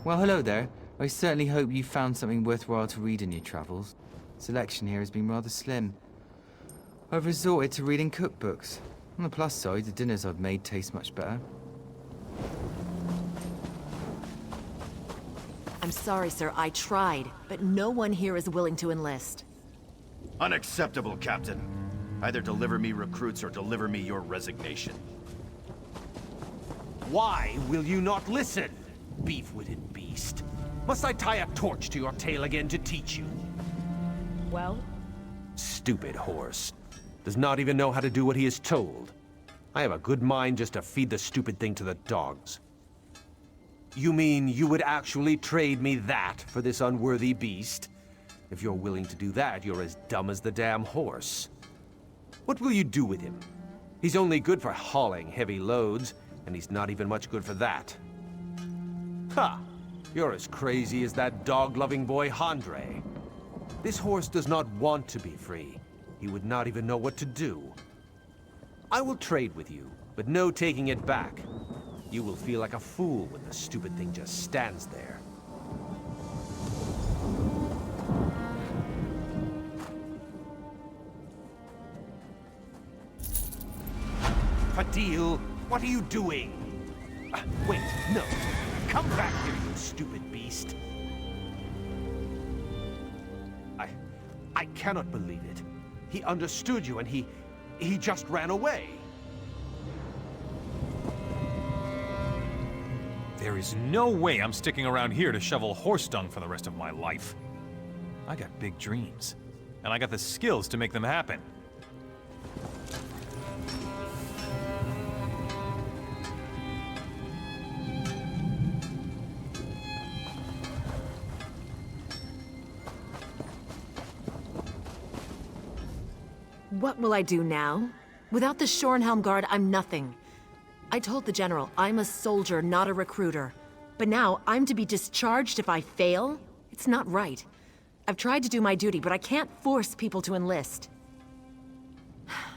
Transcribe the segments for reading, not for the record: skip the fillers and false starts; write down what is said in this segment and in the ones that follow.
Well, hello there. I certainly hope you found something worthwhile to read in your travels. Selection here has been rather slim. I've resorted to reading cookbooks. On the plus side, the dinners I've made taste much better. I'm sorry, sir. I tried, but no one here is willing to enlist. Unacceptable, Captain. Either deliver me recruits or deliver me your resignation. Why will you not listen, beef-witted beast? Must I tie a torch to your tail again to teach you? Well? Stupid horse. Does not even know how to do what he is told. I have a good mind just to feed the stupid thing to the dogs. You mean you would actually trade me that for this unworthy beast? If you're willing to do that, you're as dumb as the damn horse. What will you do with him? He's only good for hauling heavy loads, and he's not even much good for that. Ha! You're as crazy as that dog-loving boy Handre. This horse does not want to be free. He would not even know what to do. I will trade with you, but no taking it back. You will feel like a fool when the stupid thing just stands there. Fadil, what are you doing? Wait, no. Come back here, you stupid beast. I cannot believe it. He understood you and he just ran away. There is no way I'm sticking around here to shovel horse dung for the rest of my life. I got big dreams, and I got the skills to make them happen. What will I do now? Without the Shorenhelm Guard, I'm nothing. I told the General I'm a soldier, not a recruiter. But now I'm to be discharged if I fail? It's not right. I've tried to do my duty, but I can't force people to enlist.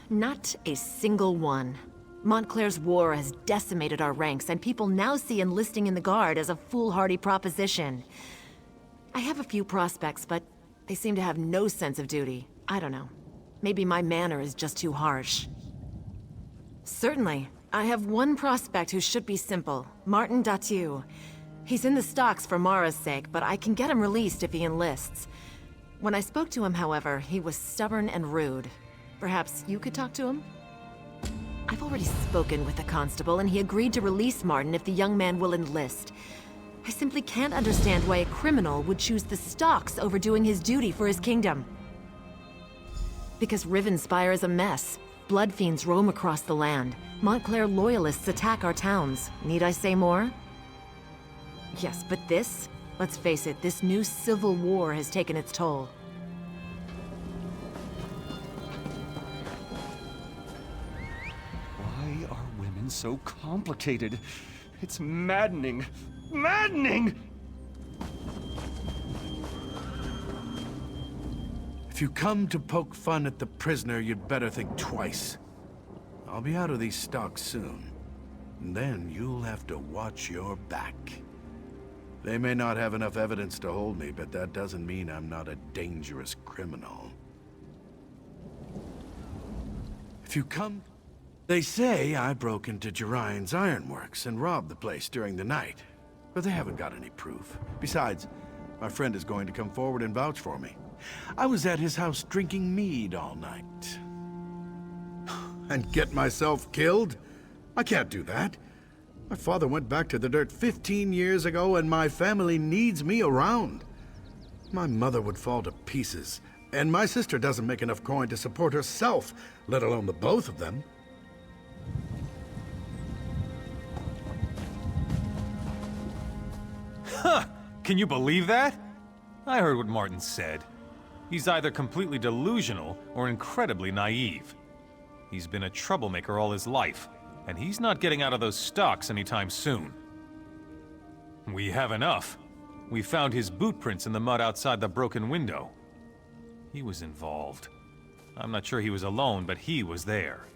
Not a single one. Montclair's war has decimated our ranks, and people now see enlisting in the Guard as a foolhardy proposition. I have a few prospects, but they seem to have no sense of duty. I don't know. Maybe my manner is just too harsh. Certainly. I have one prospect who should be simple. Martin Datu. He's in the stocks for Mara's sake, but I can get him released if he enlists. When I spoke to him, however, he was stubborn and rude. Perhaps you could talk to him? I've already spoken with the constable, and he agreed to release Martin if the young man will enlist. I simply can't understand why a criminal would choose the stocks over doing his duty for his kingdom. Because Rivenspire is a mess. Blood fiends roam across the land. Montclair loyalists attack our towns. Need I say more? Yes, but this? Let's face it, this new civil war has taken its toll. Why are women so complicated? It's maddening. Maddening! If you come to poke fun at the prisoner, you'd better think twice. I'll be out of these stocks soon. And then you'll have to watch your back. They may not have enough evidence to hold me, but that doesn't mean I'm not a dangerous criminal. If you come... They say I broke into Gerine's ironworks and robbed the place during the night. But they haven't got any proof. Besides, my friend is going to come forward and vouch for me. I was at his house drinking mead all night. And get myself killed? I can't do that. My father went back to the dirt 15 years ago, and my family needs me around. My mother would fall to pieces, and my sister doesn't make enough coin to support herself, let alone the both of them. Huh! Can you believe that? I heard what Martin said. He's either completely delusional or incredibly naive. He's been a troublemaker all his life, and he's not getting out of those stocks anytime soon. We have enough. We found his boot prints in the mud outside the broken window. He was involved. I'm not sure he was alone, but he was there.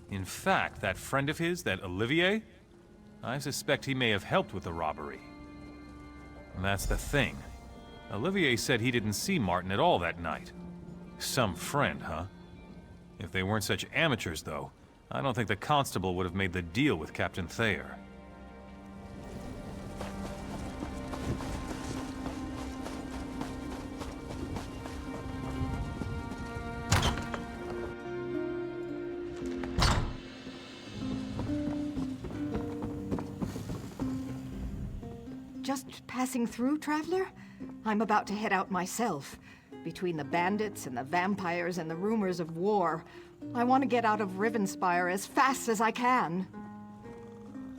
In fact, that friend of his, that Olivier, I suspect he may have helped with the robbery. And that's the thing. Olivier said he didn't see Martin at all that night. Some friend, huh? If they weren't such amateurs, though, I don't think the constable would have made the deal with Captain Thayer. Just passing through, Traveler? I'm about to head out myself. Between the bandits and the vampires and the rumors of war, I want to get out of Rivenspire as fast as I can.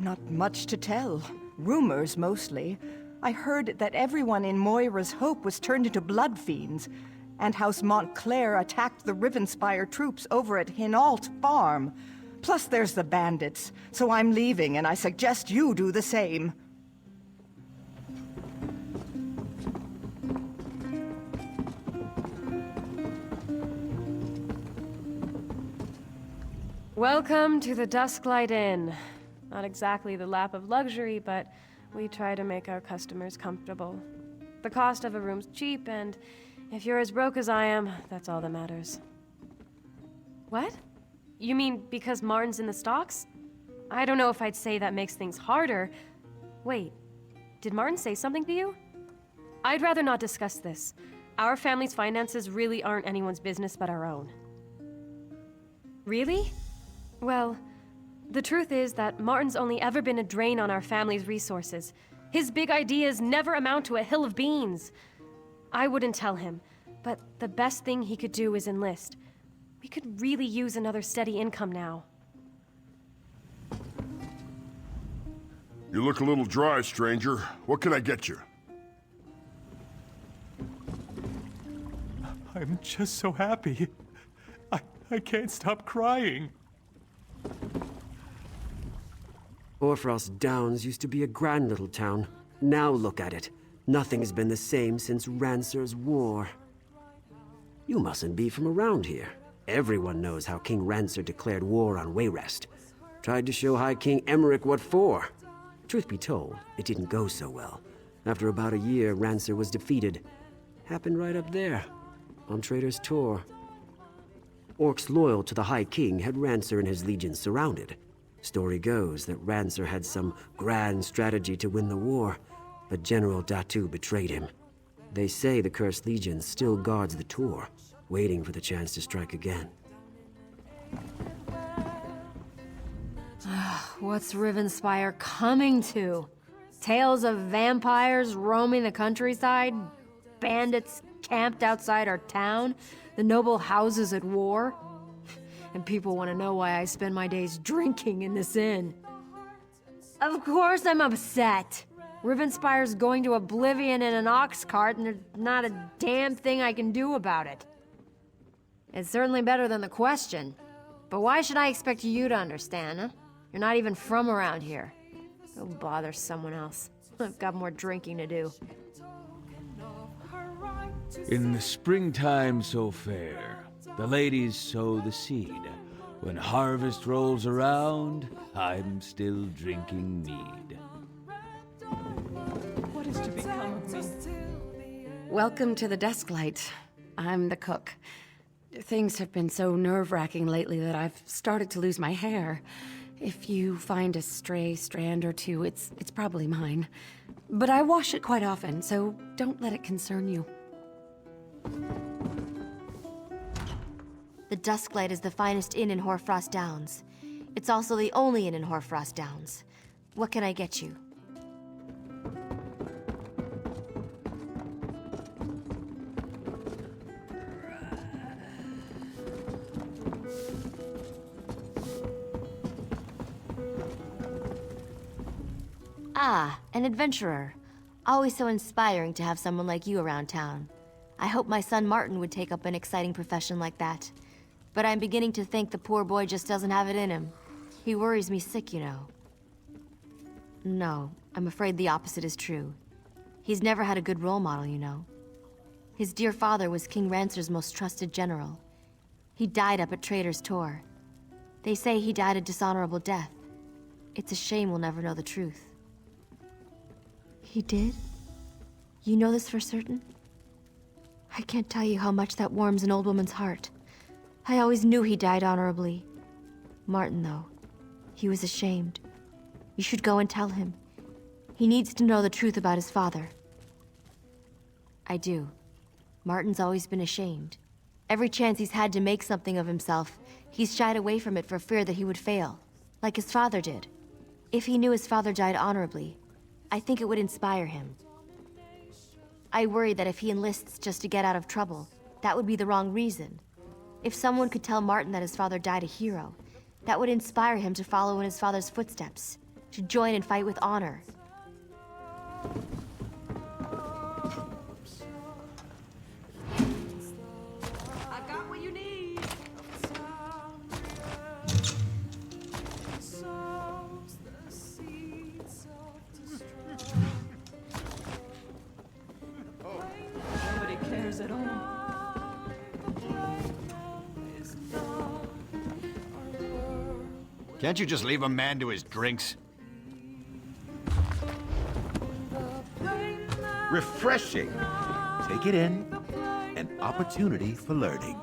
Not much to tell. Rumors, mostly. I heard that everyone in Moira's Hope was turned into blood fiends, and House Montclair attacked the Rivenspire troops over at Hinault Farm. Plus there's the bandits, so I'm leaving, and I suggest you do the same. Welcome to the Dusklight Inn. Not exactly the lap of luxury, but we try to make our customers comfortable. The cost of a room's cheap, and if you're as broke as I am, that's all that matters. What? You mean because Martin's in the stocks? I don't know if I'd say that makes things harder. Wait, did Martin say something to you? I'd rather not discuss this. Our family's finances really aren't anyone's business but our own. Really? Well, the truth is that Martin's only ever been a drain on our family's resources. His big ideas never amount to a hill of beans. I wouldn't tell him, but the best thing he could do is enlist. We could really use another steady income now. You look a little dry, stranger. What can I get you? I'm just so happy. I can't stop crying. Orfrost Downs used to be a grand little town. Now look at it. Nothing's been the same since Rancer's war. You mustn't be from around here. Everyone knows how King Rancer declared war on Wayrest. Tried to show High King Emmerich what for. Truth be told, it didn't go so well. After about a year, Rancer was defeated. Happened right up there, on Trader's Tor. Orcs loyal to the High King had Rancer and his legions surrounded. Story goes that Rancer had some grand strategy to win the war, but General Datu betrayed him. They say the Cursed Legion still guards the Tor, waiting for the chance to strike again. What's Rivenspire coming to? Tales of vampires roaming the countryside? Bandits camped outside our town? The noble houses at war? And people want to know why I spend my days drinking in this inn. Of course I'm upset. Rivenspire's going to oblivion in an ox cart, and there's not a damn thing I can do about it. It's certainly better than the question. But why should I expect you to understand, huh? You're not even from around here. Go bother someone else. I've got more drinking to do. In the springtime so fair, the ladies sow the seed. When harvest rolls around, I'm still drinking mead. What is to become of me? Welcome to the Dusklight. I'm the cook. Things have been so nerve-wracking lately that I've started to lose my hair. If you find a stray strand or two, it's probably mine. But I wash it quite often, so don't let it concern you. The Dusklight is the finest inn in Hoarfrost Downs. It's also the only inn in Hoarfrost Downs. What can I get you? Ah, an adventurer. Always so inspiring to have someone like you around town. I hope my son Martin would take up an exciting profession like that. But I'm beginning to think the poor boy just doesn't have it in him. He worries me sick, you know. No, I'm afraid the opposite is true. He's never had a good role model, you know. His dear father was King Rancer's most trusted general. He died up at Trader's Tor. They say he died a dishonorable death. It's a shame we'll never know the truth. He did? You know this for certain? I can't tell you how much that warms an old woman's heart. I always knew he died honorably. Martin, though, he was ashamed. You should go and tell him. He needs to know the truth about his father. I do. Martin's always been ashamed. Every chance he's had to make something of himself, he's shied away from it for fear that he would fail, like his father did. If he knew his father died honorably, I think it would inspire him. I worry that if he enlists just to get out of trouble, that would be the wrong reason. If someone could tell Martin that his father died a hero, that would inspire him to follow in his father's footsteps, to join and fight with honor. I got what you need. Nobody cares at all. Can't you just leave a man to his drinks? Refreshing. Take it in. An opportunity for learning.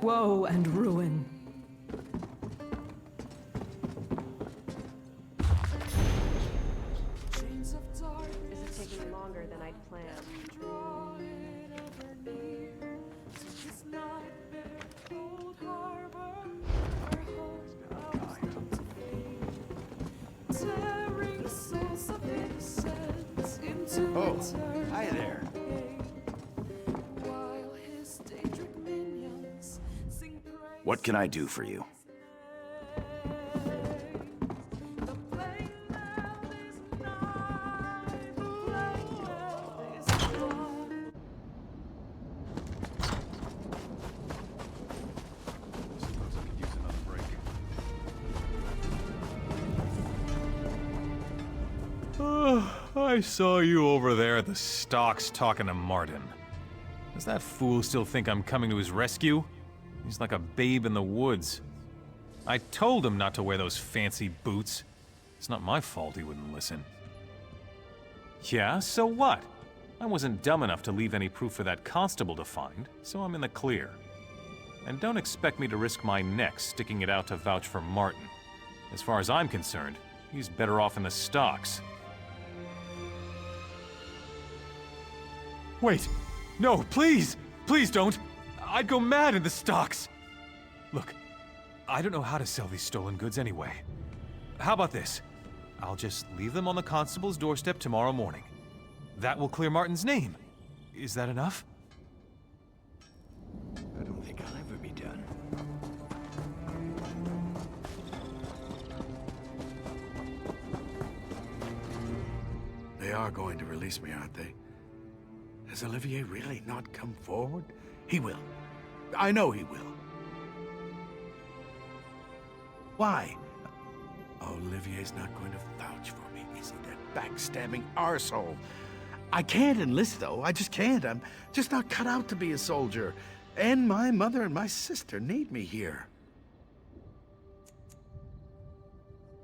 Woe and ruin. This is taking longer than I'd planned. Oh, hi there. What can I do for you? I saw you over there at the stocks talking to Martin. Does that fool still think I'm coming to his rescue? He's like a babe in the woods. I told him not to wear those fancy boots. It's not my fault he wouldn't listen. Yeah, so what? I wasn't dumb enough to leave any proof for that constable to find, so I'm in the clear. And don't expect me to risk my neck sticking it out to vouch for Martin. As far as I'm concerned, he's better off in the stocks. Wait! No, please! Please don't! I'd go mad in the stocks! Look, I don't know how to sell these stolen goods anyway. How about this? I'll just leave them on the constable's doorstep tomorrow morning. That will clear Martin's name. Is that enough? I don't think I'll ever be done. They are going to release me, aren't they? Has Olivier really not come forward? He will. I know he will. Why? Olivier's not going to vouch for me, is he? That backstabbing arsehole. I can't enlist, though. I just can't. I'm just not cut out to be a soldier. And my mother and my sister need me here.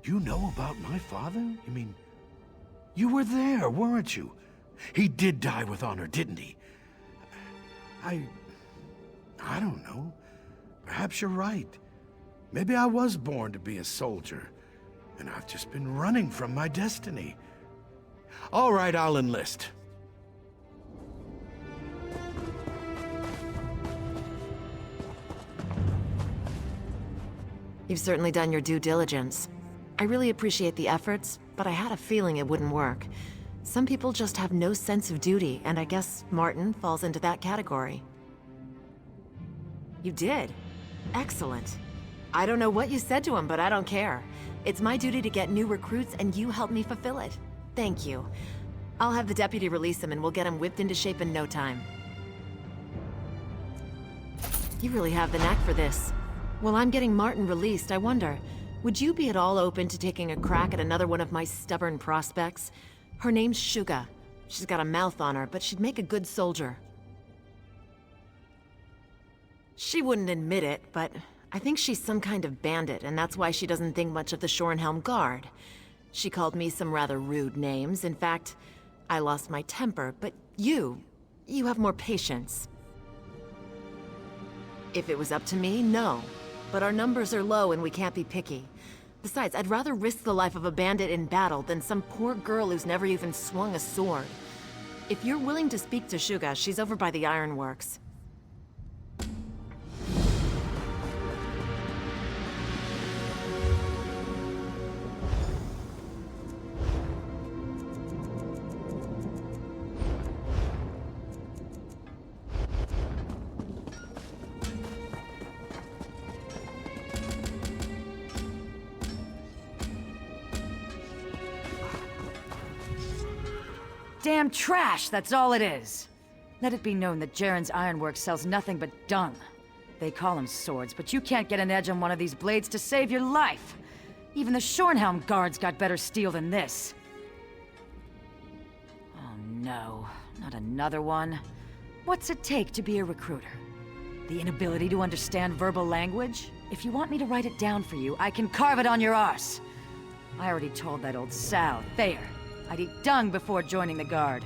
You know about my father? You mean, you were there, weren't you? He did die with honor, didn't he? I don't know. Perhaps you're right. Maybe I was born to be a soldier, and I've just been running from my destiny. All right, I'll enlist. You've certainly done your due diligence. I really appreciate the efforts, but I had a feeling it wouldn't work. Some people just have no sense of duty, and I guess Martin falls into that category. You did? Excellent. I don't know what you said to him, but I don't care. It's my duty to get new recruits, and you helped me fulfill it. Thank you. I'll have the deputy release him, and we'll get him whipped into shape in no time. You really have the knack for this. While I'm getting Martin released, I wonder, would you be at all open to taking a crack at another one of my stubborn prospects? Her name's Suga. She's got a mouth on her, but she'd make a good soldier. She wouldn't admit it, but I think she's some kind of bandit, and that's why she doesn't think much of the Shorenhelm Guard. She called me some rather rude names. In fact, I lost my temper, but you have more patience. If it was up to me, no. But our numbers are low and we can't be picky. Besides, I'd rather risk the life of a bandit in battle than some poor girl who's never even swung a sword. If you're willing to speak to Shuga, she's over by the ironworks. Damn trash, that's all it is. Let it be known that Jaren's Ironworks sells nothing but dung. They call them swords, but you can't get an edge on one of these blades to save your life. Even the Shornhelm guards got better steel than this. Oh no, not another one. What's it take to be a recruiter? The inability to understand verbal language? If you want me to write it down for you, I can carve it on your arse. I already told that old sow, Thayer, I'd eat dung before joining the Guard.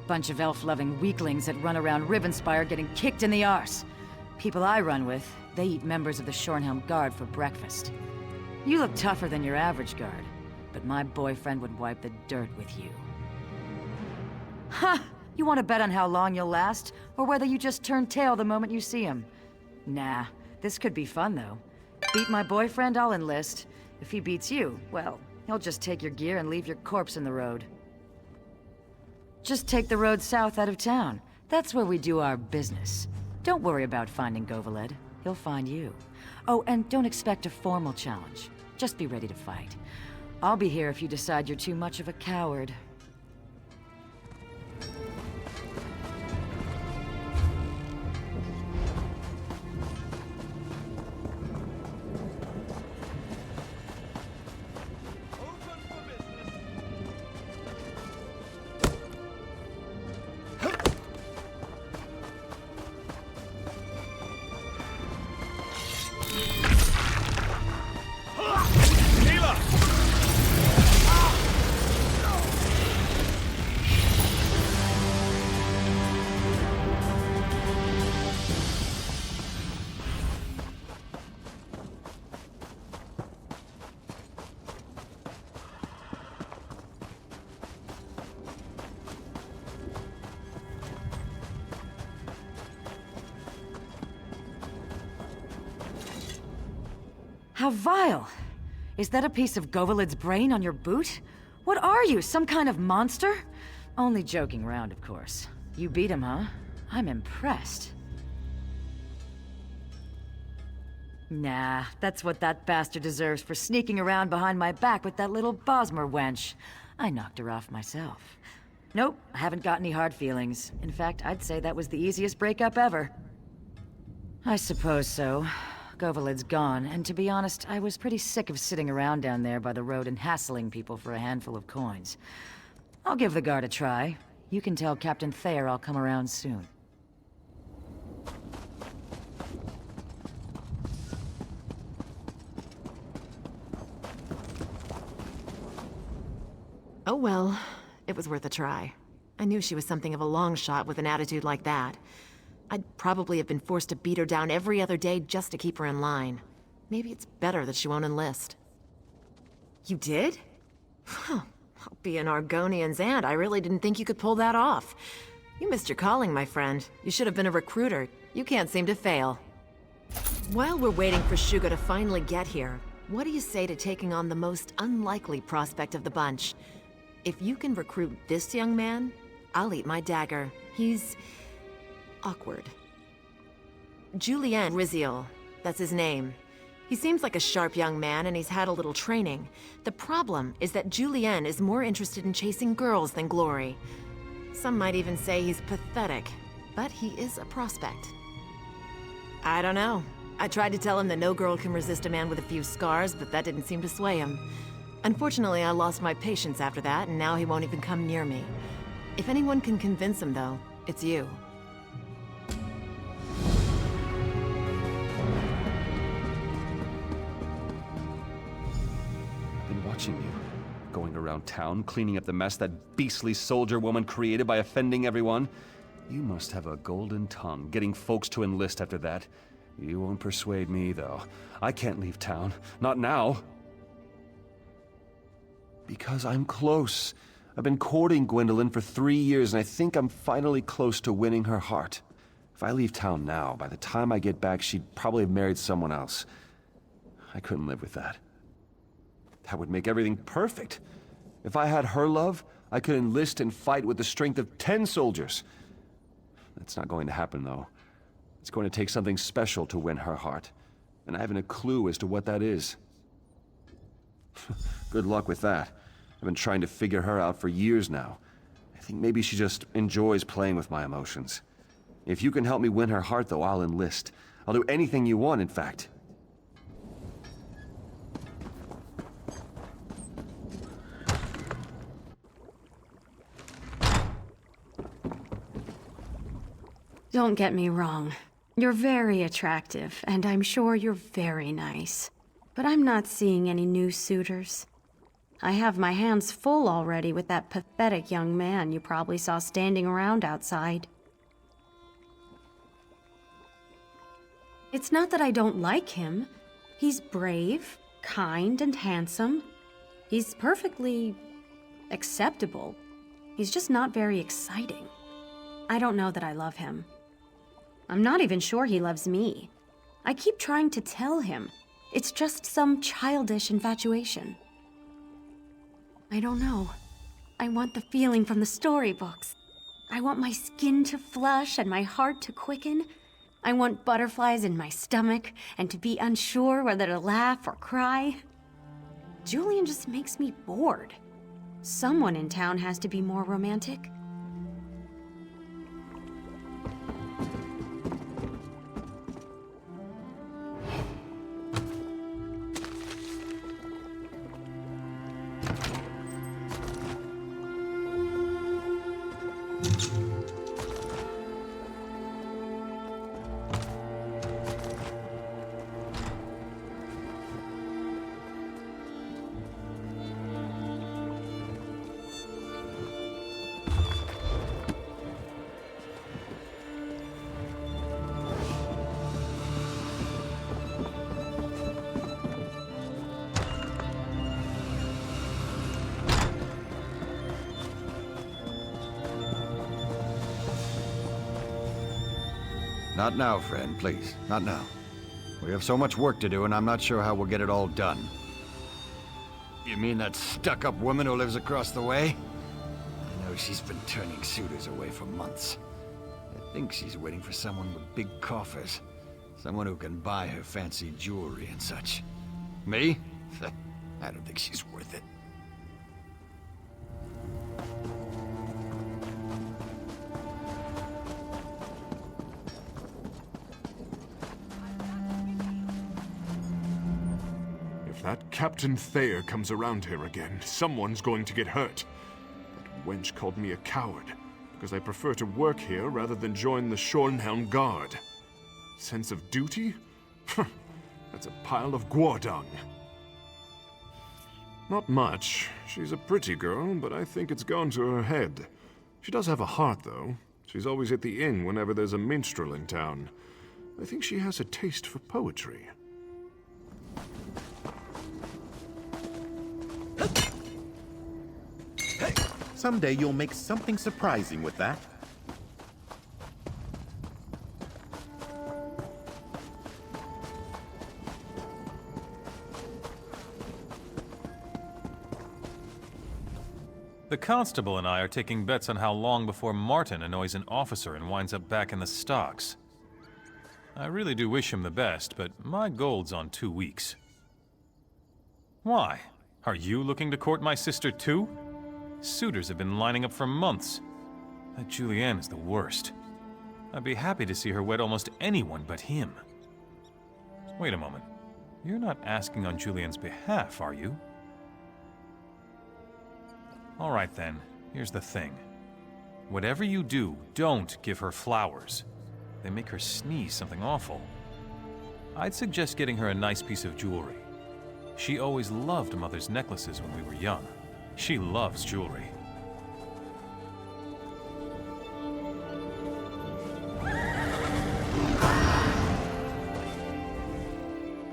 Bunch of elf-loving weaklings that run around Rivenspire getting kicked in the arse. People I run with, they eat members of the Shornhelm Guard for breakfast. You look tougher than your average guard, but my boyfriend would wipe the dirt with you. Huh! You want to bet on how long you'll last, or whether you just turn tail the moment you see him? Nah, this could be fun though. Beat my boyfriend, I'll enlist. If he beats you, well, he'll just take your gear and leave your corpse in the road. Just take the road south out of town. That's where we do our business. Don't worry about finding Govaled. He'll find you. Oh, and don't expect a formal challenge. Just be ready to fight. I'll be here if you decide you're too much of a coward. How vile! Is that a piece of Govaled's brain on your boot? What are you, some kind of monster? Only joking around, of course. You beat him, huh? I'm impressed. Nah, that's what that bastard deserves for sneaking around behind my back with that little Bosmer wench. I knocked her off myself. Nope, I haven't got any hard feelings. In fact, I'd say that was the easiest breakup ever. I suppose so. Govaled's gone, and to be honest, I was pretty sick of sitting around down there by the road and hassling people for a handful of coins. I'll give the Guard a try. You can tell Captain Thayer I'll come around soon. Oh well, it was worth a try. I knew she was something of a long shot with an attitude like that. I'd probably have been forced to beat her down every other day just to keep her in line. Maybe it's better that she won't enlist. You did? Huh. I'll be an Argonian's aunt. I really didn't think you could pull that off. You missed your calling, my friend. You should have been a recruiter. You can't seem to fail. While we're waiting for Shuga to finally get here, what do you say to taking on the most unlikely prospect of the bunch? If you can recruit this young man, I'll eat my dagger. He's awkward. Julien Riziol, that's his name. He seems like a sharp young man and he's had a little training. The problem is that Julien is more interested in chasing girls than glory. Some might even say he's pathetic, but he is a prospect. I don't know. I tried to tell him that no girl can resist a man with a few scars, but that didn't seem to sway him. Unfortunately, I lost my patience after that, and now he won't even come near me. If anyone can convince him, though, it's you. watching you. Going around town, cleaning up the mess that beastly soldier woman created by offending everyone. You must have a golden tongue, getting folks to enlist after that. You won't persuade me, though. I can't leave town. Not now. Because I'm close. I've been courting Gwendolyn for 3 years, and I think I'm finally close to winning her heart. If I leave town now, by the time I get back, she'd probably have married someone else. I couldn't live with that. That would make everything perfect. If I had her love, I could enlist and fight with the strength of 10 soldiers. That's not going to happen, though. It's going to take something special to win her heart, and I haven't a clue as to what that is. Good luck with that. I've been trying to figure her out for years now. I think maybe she just enjoys playing with my emotions. If you can help me win her heart, though, I'll enlist. I'll do anything you want, in fact. Don't get me wrong. You're very attractive, and I'm sure you're very nice. But I'm not seeing any new suitors. I have my hands full already with that pathetic young man you probably saw standing around outside. It's not that I don't like him. He's brave, kind, and handsome. He's perfectly acceptable. He's just not very exciting. I don't know that I love him. I'm not even sure he loves me. I keep trying to tell him. It's just some childish infatuation. I don't know. I want the feeling from the storybooks. I want my skin to flush and my heart to quicken. I want butterflies in my stomach and to be unsure whether to laugh or cry. Julian just makes me bored. Someone in town has to be more romantic. Not now, friend, please. Not now. We have so much work to do, and I'm not sure how we'll get it all done. You mean that stuck-up woman who lives across the way? I know she's been turning suitors away for months. I think she's waiting for someone with big coffers. Someone who can buy her fancy jewelry and such. Me? I don't think she's worth it. That Captain Thayer comes around here again, someone's going to get hurt. That wench called me a coward, because I prefer to work here rather than join the Schornhelm Guard. Sense of duty? That's a pile of guardung. Not much. She's a pretty girl, but I think it's gone to her head. She does have a heart, though. She's always at the inn whenever there's a minstrel in town. I think she has a taste for poetry. Someday you'll make something surprising with that. The constable and I are taking bets on how long before Martin annoys an officer and winds up back in the stocks. I really do wish him the best, but my gold's on 2 weeks. Why? Are you looking to court my sister too? Suitors have been lining up for months. That Julianne is the worst. I'd be happy to see her wed almost anyone but him. Wait a moment. You're not asking on Julianne's behalf, are you? All right then, here's the thing. Whatever you do, don't give her flowers. They make her sneeze something awful. I'd suggest getting her a nice piece of jewelry. She always loved Mother's necklaces when we were young. She loves jewelry.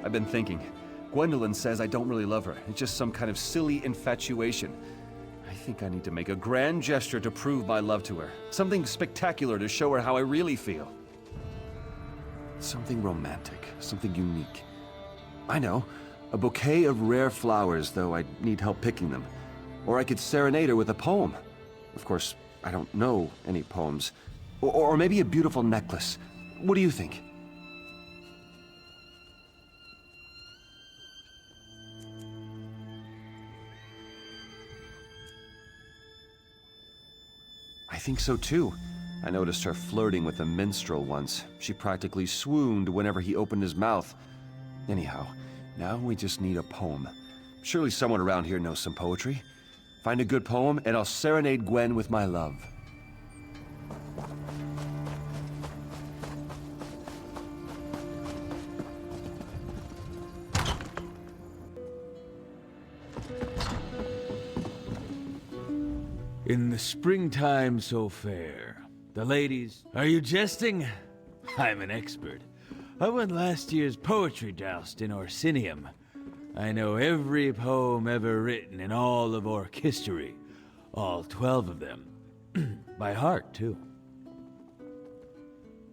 I've been thinking. Gwendolyn says I don't really love her. It's just some kind of silly infatuation. I think I need to make a grand gesture to prove my love to her. Something spectacular to show her how I really feel. Something romantic, something unique. I know, a bouquet of rare flowers, though I'd need help picking them. Or I could serenade her with a poem. Of course, I don't know any poems. Or maybe a beautiful necklace. What do you think? I think so too. I noticed her flirting with a minstrel once. She practically swooned whenever he opened his mouth. Anyhow, now we just need a poem. Surely someone around here knows some poetry. Find a good poem, and I'll serenade Gwen with my love. In the springtime so fair, the ladies... Are you jesting? I'm an expert. I won last year's poetry joust in Orsinium. I know every poem ever written in all of Orc history. All 12 of them. By heart, too.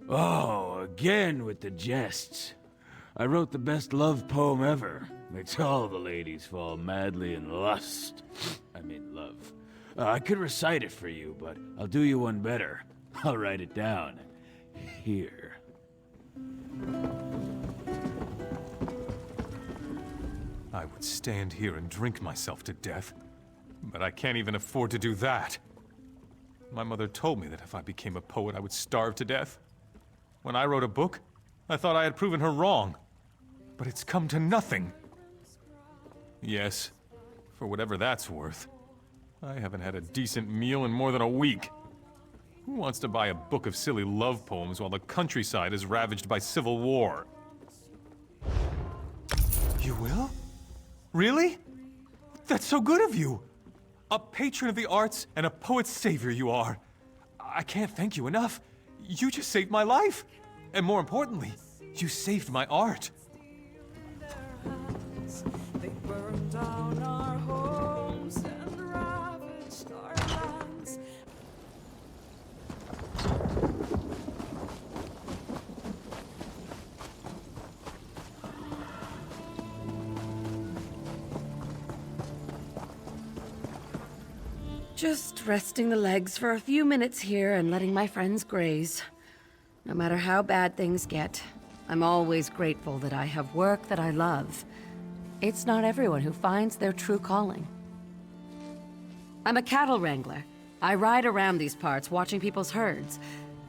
Oh, again with the jests. I wrote the best love poem ever. Makes all the ladies fall madly in lust. I mean love. I could recite it for you, but I'll do you one better. I'll write it down. Here. I would stand here and drink myself to death, but I can't even afford to do that. My mother told me that if I became a poet, I would starve to death. When I wrote a book, I thought I had proven her wrong, but it's come to nothing. Yes, for whatever that's worth. I haven't had a decent meal in more than a week. Who wants to buy a book of silly love poems while the countryside is ravaged by civil war? You will? Really? That's so good of you! A patron of the arts and a poet's savior you are. I can't thank you enough. You just saved my life. And more importantly, you saved my art. They burned down our homes and ravaged our lands. Just resting the legs for a few minutes here and letting my friends graze. No matter how bad things get, I'm always grateful that I have work that I love. It's not everyone who finds their true calling. I'm a cattle wrangler. I ride around these parts watching people's herds.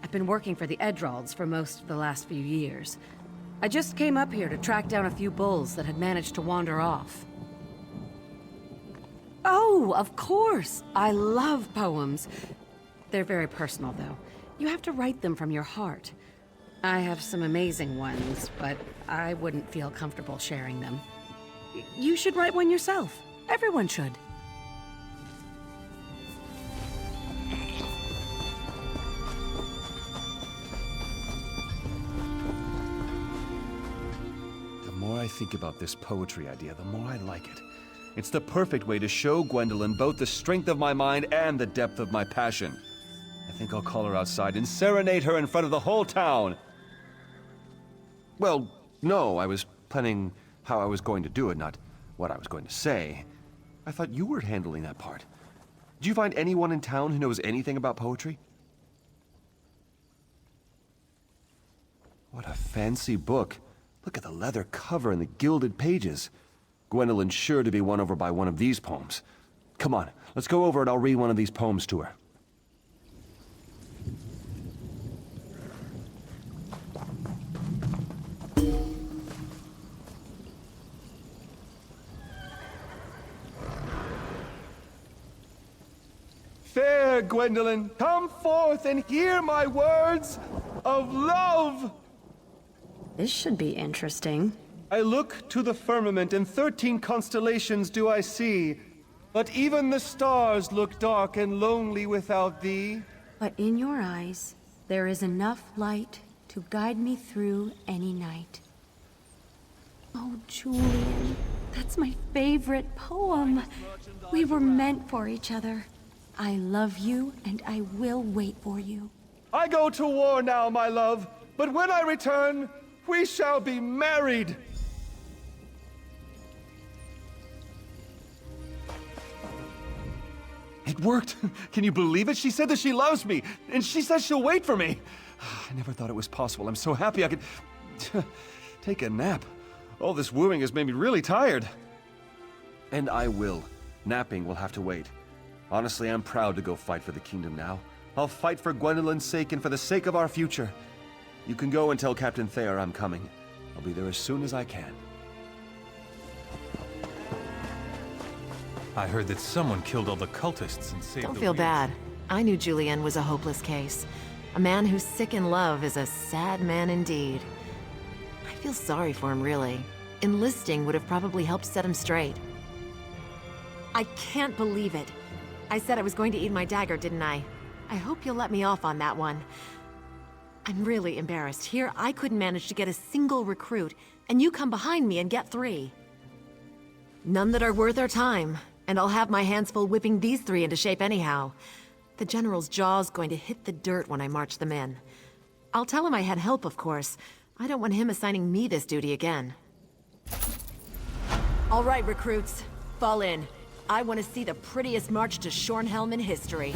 I've been working for the Edralds for most of the last few years. I just came up here to track down a few bulls that had managed to wander off. Oh, of course! I love poems. They're very personal, though. You have to write them from your heart. I have some amazing ones, but I wouldn't feel comfortable sharing them. You should write one yourself. Everyone should. The more I think about this poetry idea, the more I like it. It's the perfect way to show Gwendolyn both the strength of my mind and the depth of my passion. I think I'll call her outside and serenade her in front of the whole town. Well, no, I was planning how I was going to do it, not what I was going to say. I thought you were handling that part. Did you find anyone in town who knows anything about poetry? What a fancy book. Look at the leather cover and the gilded pages. Gwendolyn's sure to be won over by one of these poems. Come on, let's go over and I'll read one of these poems to her. Fair Gwendolyn, come forth and hear my words of love! This should be interesting. I look to the firmament, and 13 constellations do I see. But even the stars look dark and lonely without thee. But in your eyes, there is enough light to guide me through any night. Oh, Julian, that's my favorite poem. We were meant for each other. I love you, and I will wait for you. I go to war now, my love, but when I return, we shall be married. It worked. Can you believe it? She said that she loves me, and she says she'll wait for me. I never thought it was possible. I'm so happy I could take a nap. All this wooing has made me really tired. And I will. Napping will have to wait. Honestly, I'm proud to go fight for the kingdom now. I'll fight for Gwendolyn's sake and for the sake of our future. You can go and tell Captain Thayer I'm coming. I'll be there as soon as I can. I heard that someone killed all the cultists and saved Don't the feel wheels. bad. I knew Julian was a hopeless case. A man who's sick in love is a sad man indeed. I feel sorry for him, really. Enlisting would have probably helped set him straight. I can't believe it. I said I was going to eat my dagger, didn't I? I hope you'll let me off on that one. I'm really embarrassed. Here, I couldn't manage to get a single recruit, and you come behind me and get 3. None that are worth our time, and I'll have my hands full whipping these 3 into shape anyhow. The General's jaw's going to hit the dirt when I march them in. I'll tell him I had help, of course. I don't want him assigning me this duty again. All right, recruits. Fall in. I want to see the prettiest march to Shornhelm in history.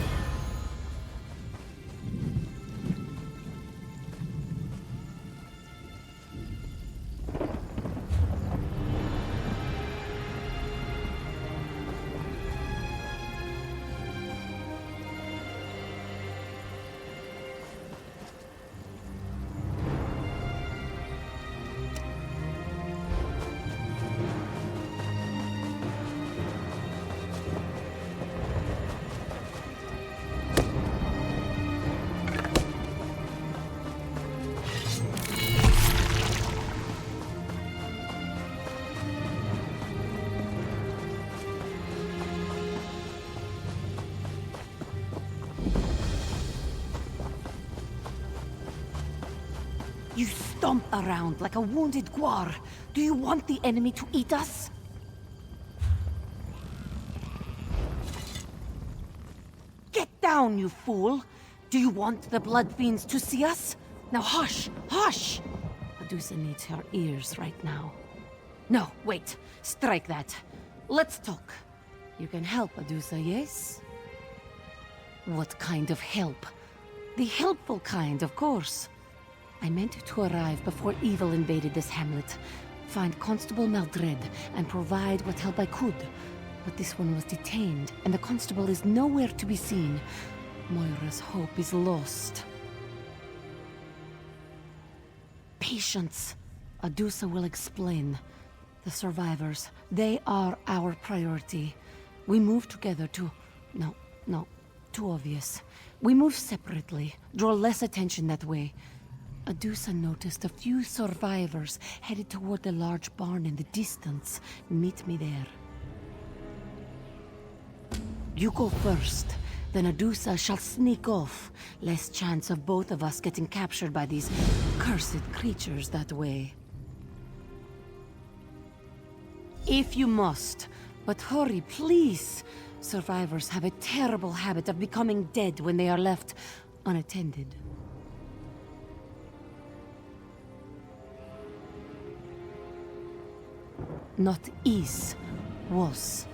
You stomp around like a wounded guar. Do you want the enemy to eat us? Get down, you fool! Do you want the blood fiends to see us? Now hush! Hush! Medusa needs her ears right now. No, wait. Strike that. Let's talk. You can help, Medusa, yes? What kind of help? The helpful kind, of course. I meant to arrive before evil invaded this hamlet, find Constable Maldred, and provide what help I could. But this one was detained, and the constable is nowhere to be seen. Moira's hope is lost. Patience. Adusa will explain. The survivors, they are our priority. We move together to... No, too obvious. We move separately, draw less attention that way. Adusa noticed a few survivors headed toward the large barn in the distance. Meet me there. You go first, then Adusa shall sneak off. Less chance of both of us getting captured by these cursed creatures that way. If you must, but hurry, please. Survivors have a terrible habit of becoming dead when they are left unattended. Not is, was.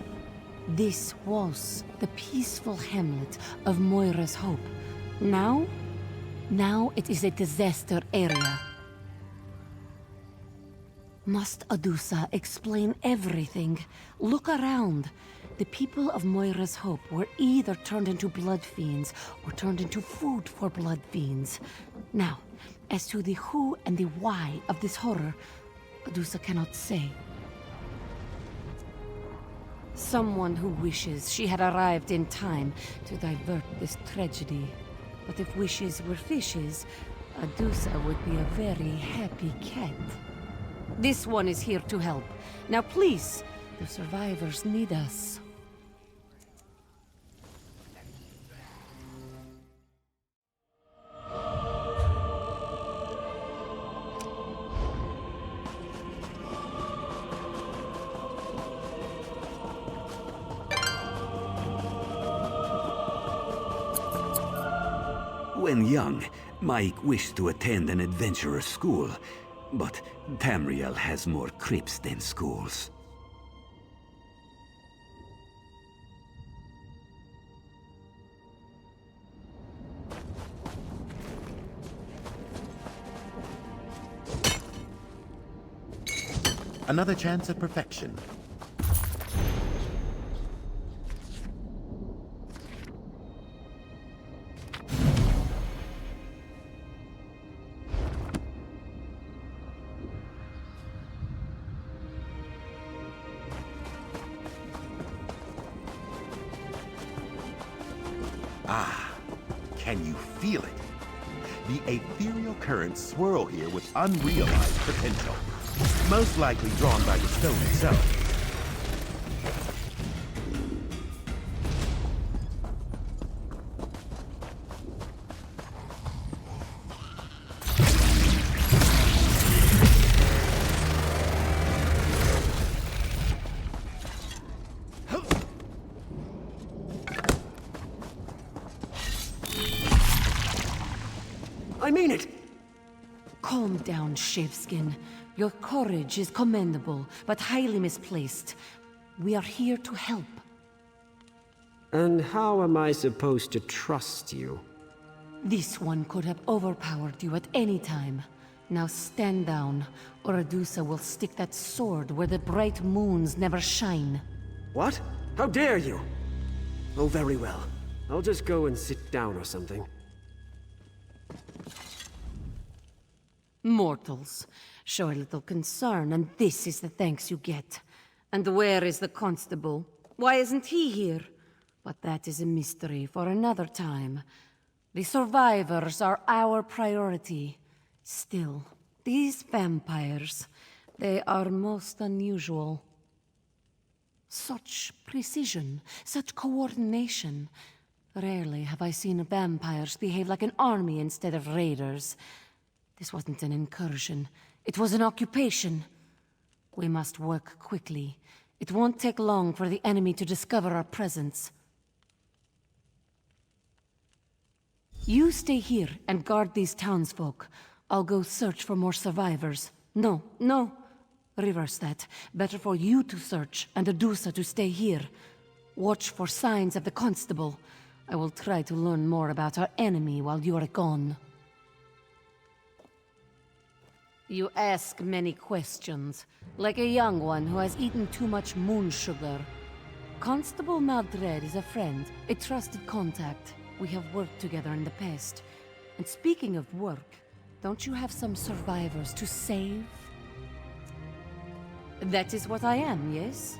This was the peaceful hamlet of Moira's Hope. Now it is a disaster area. Must Adusa explain everything? Look around. The people of Moira's Hope were either turned into blood fiends or turned into food for blood fiends. Now, as to the who and the why of this horror, Adusa cannot say. Someone who wishes she had arrived in time to divert this tragedy. But if wishes were fishes, Adusa would be a very happy cat. This one is here to help. Now please, the survivors need us. When young, Mike wished to attend an adventurer's school, but Tamriel has more crypts than schools. Another chance at perfection. Ah, can you feel it? The ethereal currents swirl here with unrealized potential. Most likely drawn by the stone itself. I mean it! Calm down, Shaveskin. Your courage is commendable, but highly misplaced. We are here to help. And how am I supposed to trust you? This one could have overpowered you at any time. Now stand down, or Adusa will stick that sword where the bright moons never shine. What? How dare you? Oh, very well. I'll just go and sit down or something. Mortals. Show a little concern, and this is the thanks you get. And where is the constable? Why isn't he here? But that is a mystery for another time. The survivors are our priority. Still, these vampires, they are most unusual. Such precision, such coordination. Rarely have I seen vampires behave like an army instead of raiders. This wasn't an incursion. It was an occupation. We must work quickly. It won't take long for the enemy to discover our presence. You stay here and guard these townsfolk. I'll go search for more survivors. No. Reverse that. Better for you to search and Adusa to stay here. Watch for signs of the constable. I will try to learn more about our enemy while you are gone. You ask many questions, like a young one who has eaten too much moon sugar. Constable Maldred is a friend, a trusted contact. We have worked together in the past. And speaking of work, don't you have some survivors to save? That is what I am, yes?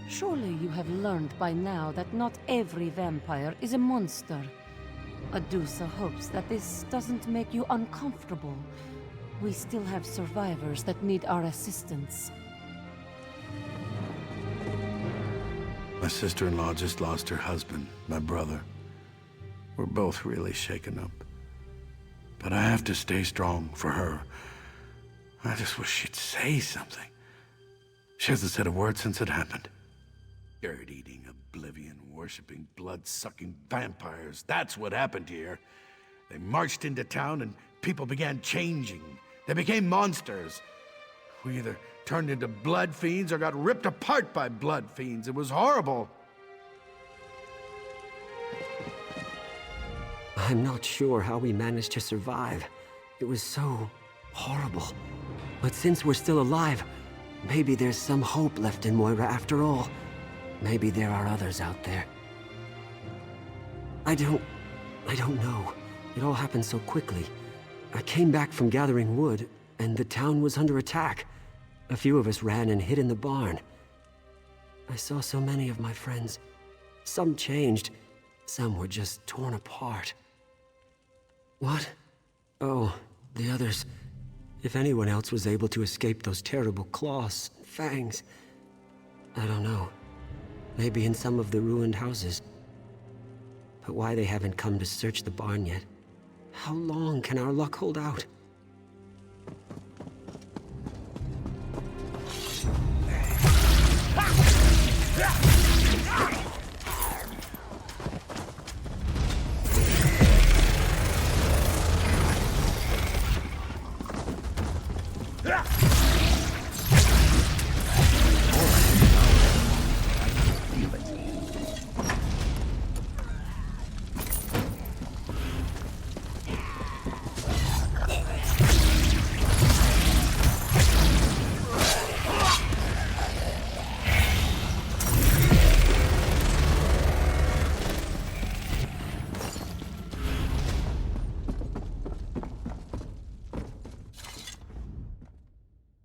Surely you have learned by now that not every vampire is a monster. Adusa hopes that this doesn't make you uncomfortable. We still have survivors that need our assistance. My sister-in-law just lost her husband, my brother. We're both really shaken up. But I have to stay strong for her. I just wish she'd say something. She hasn't said a word since it happened. Dirt-eating, oblivion-worshipping, blood-sucking vampires. That's what happened here. They marched into town and people began changing. They became monsters. We either turned into blood fiends or got ripped apart by blood fiends. It was horrible. I'm not sure how we managed to survive. It was so horrible. But since we're still alive, maybe there's some hope left in Moira after all. Maybe there are others out there. I don't know. It all happened so quickly. I came back from gathering wood, and the town was under attack. A few of us ran and hid in the barn. I saw so many of my friends. Some changed. Some were just torn apart. What? Oh, the others. If anyone else was able to escape those terrible claws and fangs, I don't know. Maybe in some of the ruined houses. But why they haven't come to search the barn yet? How long can our luck hold out?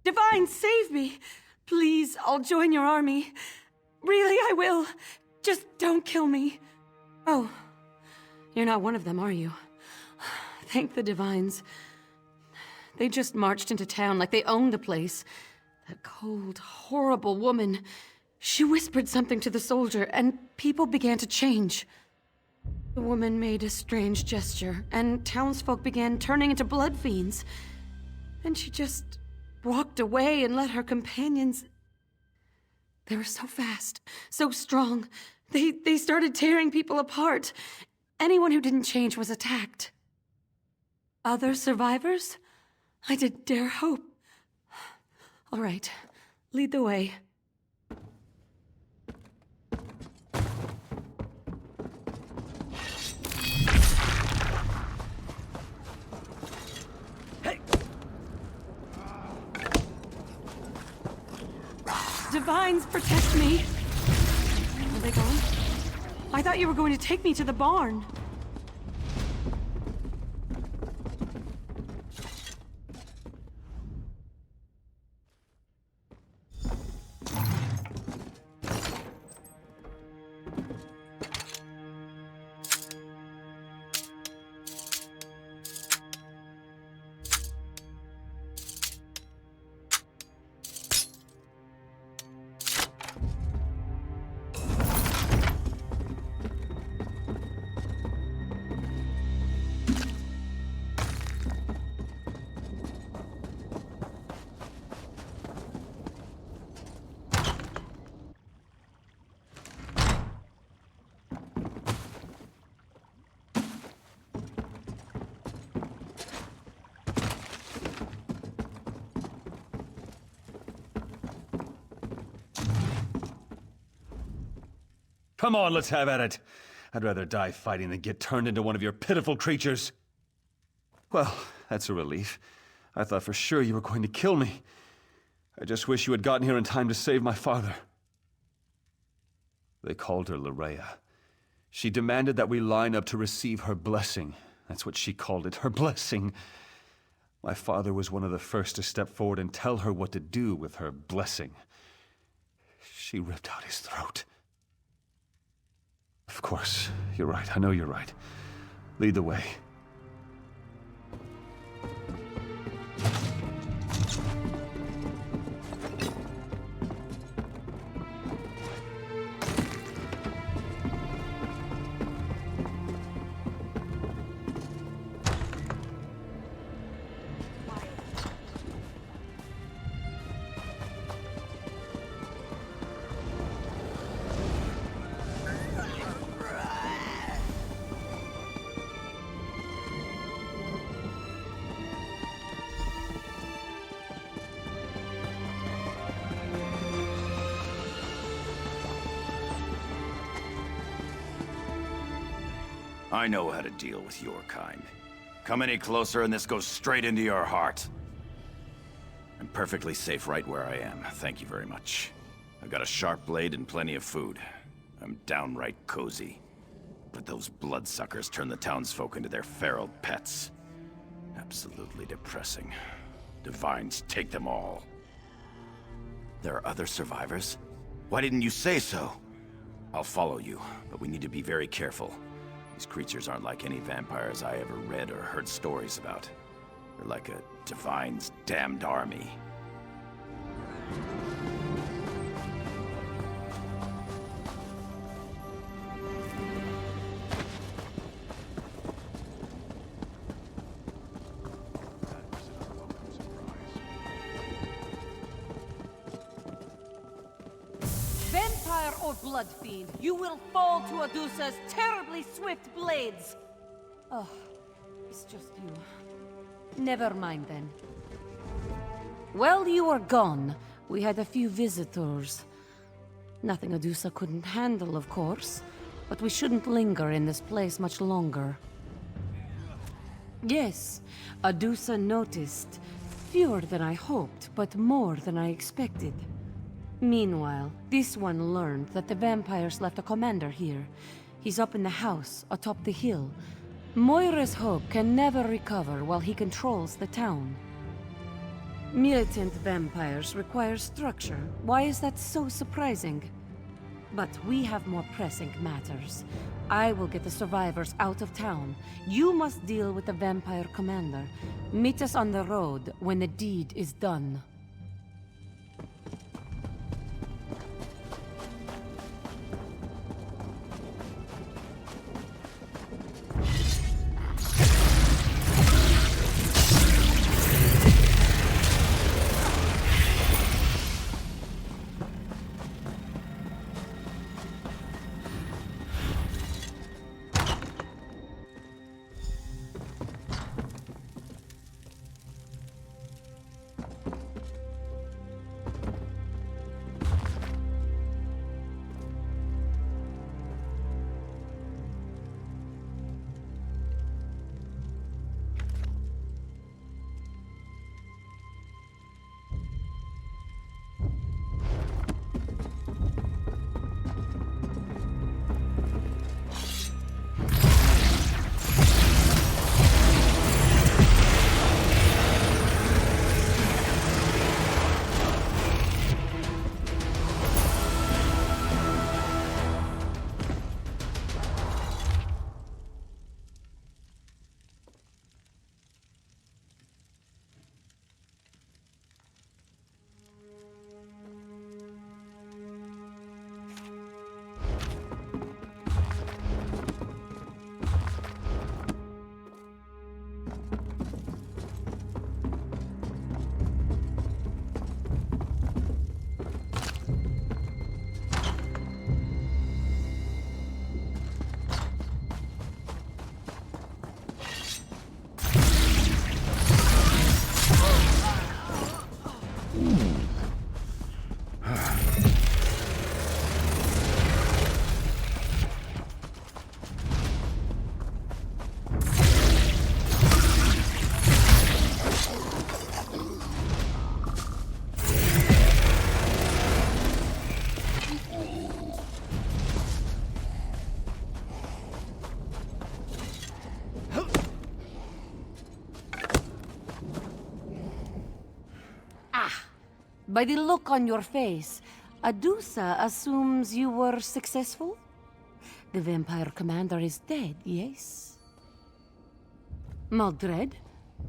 Divine, save me! Please, I'll join your army. Really, I will. Just don't kill me. Oh, you're not one of them, are you? Thank the Divines. They just marched into town like they owned the place. That cold, horrible woman. She whispered something to the soldier, and people began to change. The woman made a strange gesture, and townsfolk began turning into blood fiends. And she just walked away and let her companions... They were so fast, so strong. They started tearing people apart. Anyone who didn't change was attacked. Other survivors? I didn't dare hope. All right, lead the way. Divines, protect me! Are they gone? I thought you were going to take me to the barn. Come on, let's have at it. I'd rather die fighting than get turned into one of your pitiful creatures. Well, that's a relief. I thought for sure you were going to kill me. I just wish you had gotten here in time to save my father. They called her Larea. She demanded that we line up to receive her blessing. That's what she called it, her blessing. My father was one of the first to step forward and tell her what to do with her blessing. She ripped out his throat. Of course, you're right. I know you're right. Lead the way. I know how to deal with your kind. Come any closer and this goes straight into your heart. I'm perfectly safe right where I am. Thank you very much. I've got a sharp blade and plenty of food. I'm downright cozy. But those bloodsuckers turn the townsfolk into their feral pets. Absolutely depressing. Divines take them all. There are other survivors? Why didn't you say so? I'll follow you, but we need to be very careful. These creatures aren't like any vampires I ever read or heard stories about. They're like a Divine's damned army. Vampire or blood fiend, you will fall to Adusa's terribly swift blades! Oh, it's just you. Never mind then. While you were gone, we had a few visitors. Nothing Adusa couldn't handle, of course, but we shouldn't linger in this place much longer. Yes, Adusa noticed. Fewer than I hoped, but more than I expected. Meanwhile, this one learned that the vampires left a commander here. He's up in the house, atop the hill. Moira's Hope can never recover while he controls the town. Militant vampires require structure. Why is that so surprising? But we have more pressing matters. I will get the survivors out of town. You must deal with the vampire commander. Meet us on the road when the deed is done. By the look on your face, Adusa assumes you were successful? The vampire commander is dead, yes? Maldred?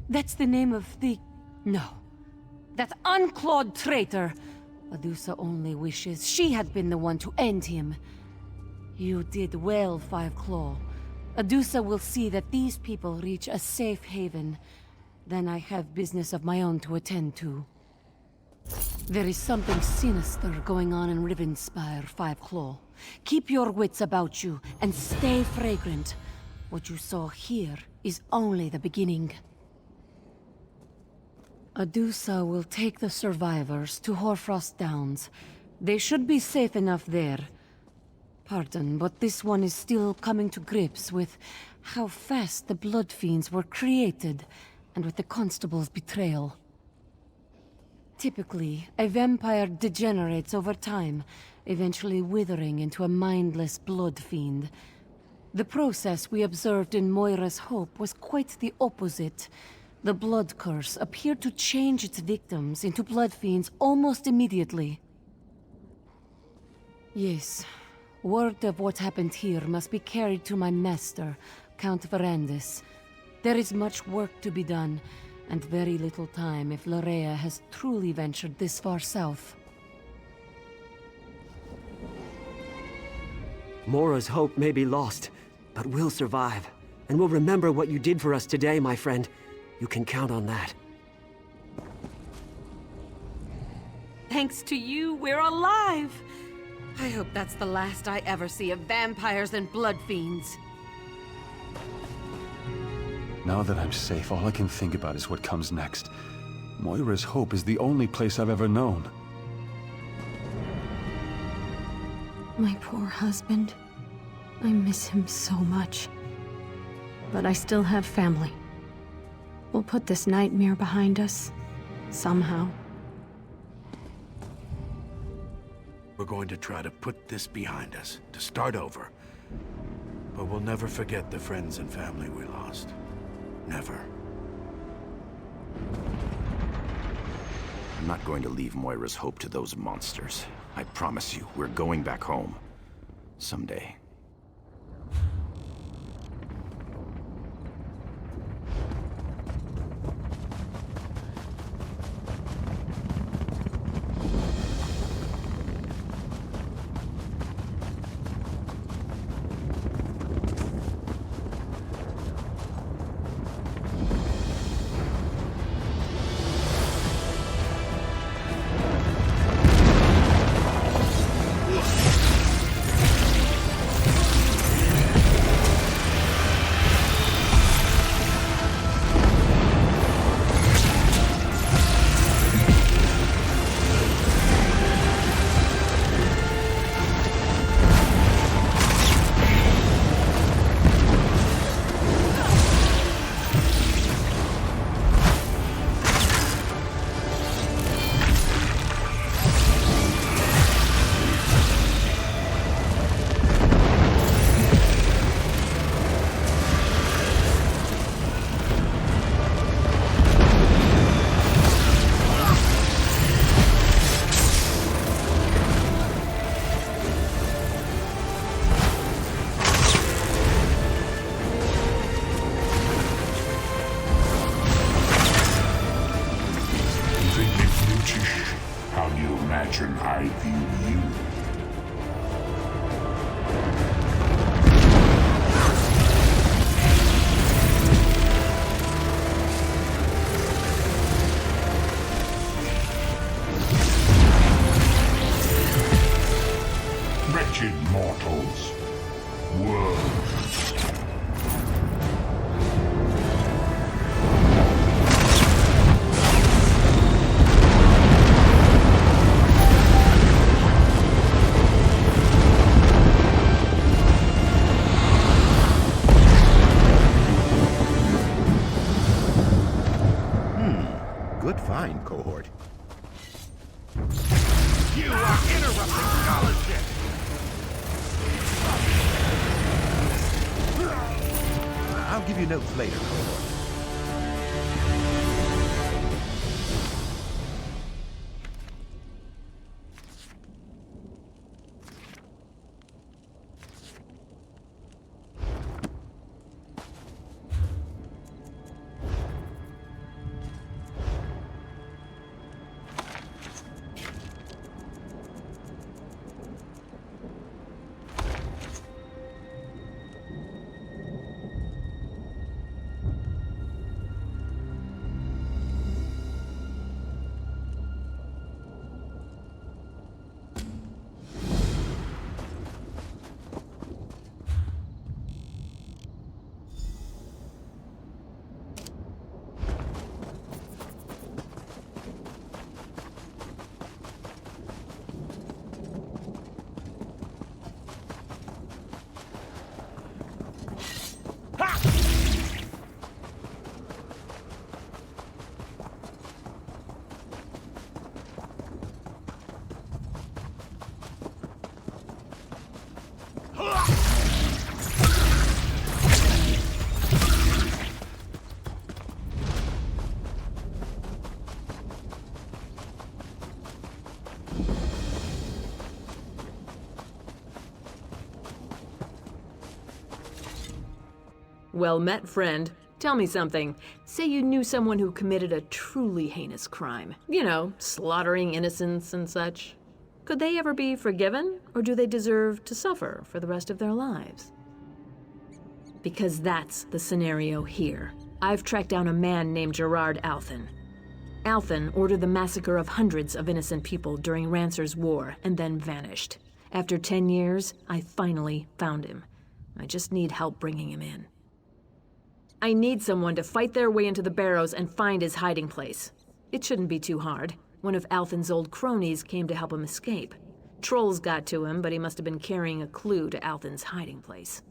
That's the name of the... No. That unclawed traitor! Adusa only wishes she had been the one to end him. You did well, Five Claw. Adusa will see that these people reach a safe haven. Then I have business of my own to attend to. There is something sinister going on in Rivenspire, Five Claw. Keep your wits about you, and stay fragrant. What you saw here is only the beginning. Adusa will take the survivors to Hoarfrost Downs. They should be safe enough there. Pardon, but this one is still coming to grips with how fast the Blood Fiends were created, and with the Constable's betrayal. Typically, a vampire degenerates over time, eventually withering into a mindless blood fiend. The process we observed in Moira's Hope was quite the opposite. The blood curse appeared to change its victims into blood fiends almost immediately. Yes, word of what happened here must be carried to my master, Count Verandis. There is much work to be done, And very little time if Larea has truly ventured this far south. Mora's hope may be lost, but we'll survive. And we'll remember what you did for us today, my friend. You can count on that. Thanks to you, we're alive! I hope that's the last I ever see of vampires and blood fiends. Now that I'm safe, all I can think about is what comes next. Moira's hope is the only place I've ever known. My poor husband. I miss him so much. But I still have family. We'll put this nightmare behind us. Somehow. We're going to try to put this behind us, to start over. But we'll never forget the friends and family we lost. Never. I'm not going to leave Moira's hope to those monsters. I promise you, we're going back home. Someday. I view you. Wretched mortals. Worms. Good find, cohort. You are interrupting scholarship! I'll give you notes later, cohort. Well met, friend. Tell me something. Say you knew someone who committed a truly heinous crime. You know, slaughtering innocents and such. Could they ever be forgiven, or do they deserve to suffer for the rest of their lives? Because that's the scenario here. I've tracked down a man named Gerard Althen. Althen ordered the massacre of hundreds of innocent people during Rancer's War and then vanished. After 10 years, I finally found him. I just need help bringing him in. I need someone to fight their way into the Barrows and find his hiding place. It shouldn't be too hard. One of Althen's old cronies came to help him escape. Trolls got to him, but he must have been carrying a clue to Althen's hiding place.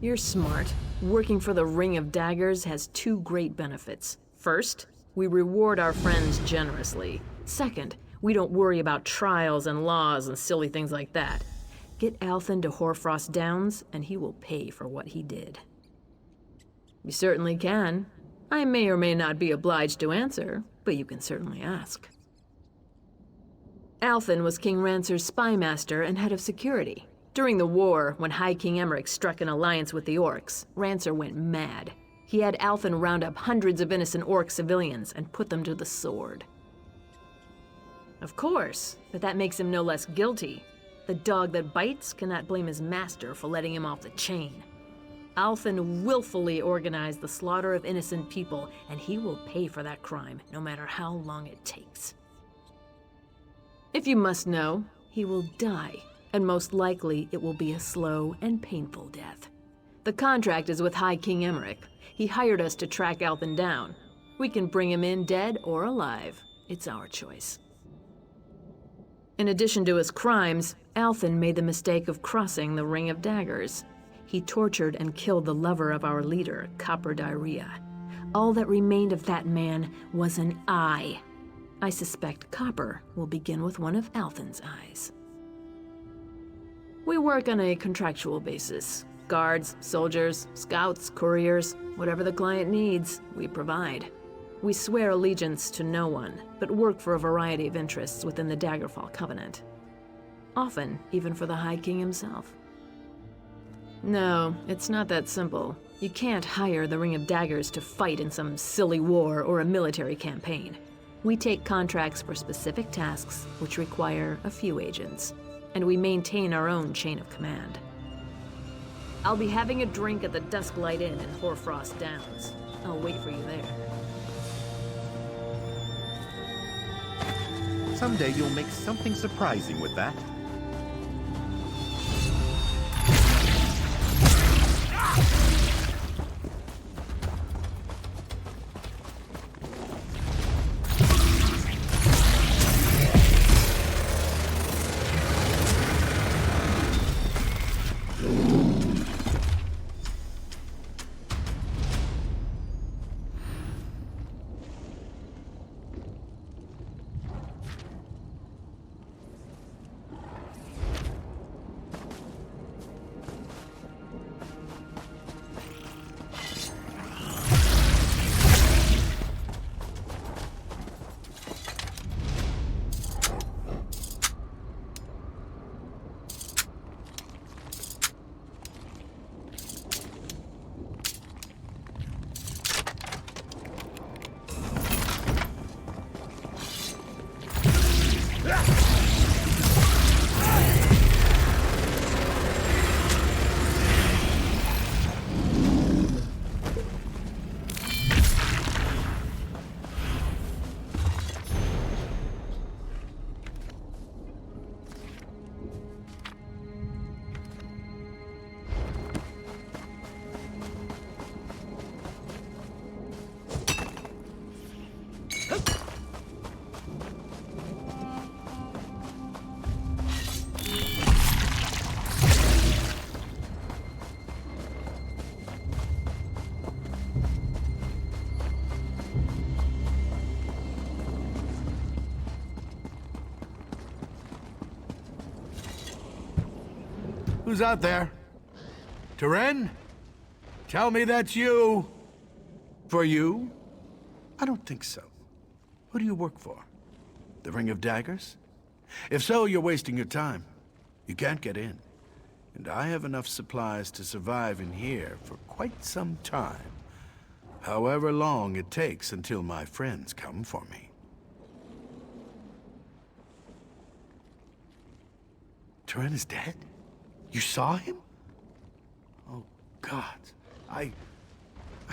You're smart. Working for the Ring of Daggers has two great benefits. First, we reward our friends generously. Second, we don't worry about trials and laws and silly things like that. Get Althen to Hoarfrost Downs, and he will pay for what he did. You certainly can. I may or may not be obliged to answer, but you can certainly ask. Althen was King Rancer's spymaster and head of security. During the war, when High King Emmerich struck an alliance with the Orcs, Rancer went mad. He had Althen round up hundreds of innocent Orc civilians and put them to the sword. Of course, but that makes him no less guilty. The dog that bites cannot blame his master for letting him off the chain. Althen willfully organized the slaughter of innocent people, and he will pay for that crime, no matter how long it takes. If you must know, he will die, and most likely it will be a slow and painful death. The contract is with High King Emmerich. He hired us to track Althen down. We can bring him in dead or alive. It's our choice. In addition to his crimes, Althen made the mistake of crossing the Ring of Daggers. He tortured and killed the lover of our leader, Copper Diarrhea. All that remained of that man was an eye. I suspect Copper will begin with one of Althen's eyes. We work on a contractual basis. Guards, soldiers, scouts, couriers, whatever the client needs, we provide. We swear allegiance to no one, but work for a variety of interests within the Daggerfall Covenant. Often, even for the High King himself. No, it's not that simple. You can't hire the Ring of Daggers to fight in some silly war or a military campaign. We take contracts for specific tasks, which require a few agents, and we maintain our own chain of command. I'll be having a drink at the Dusklight Inn in Hoarfrost Downs. I'll wait for you there. Someday you'll make something surprising with that. Who's out there? Teren? Tell me that's you. For you? I don't think so. Who do you work for? The Ring of Daggers? If so, you're wasting your time. You can't get in. And I have enough supplies to survive in here for quite some time. However long it takes until my friends come for me. Turin is dead? You saw him? Oh, God. I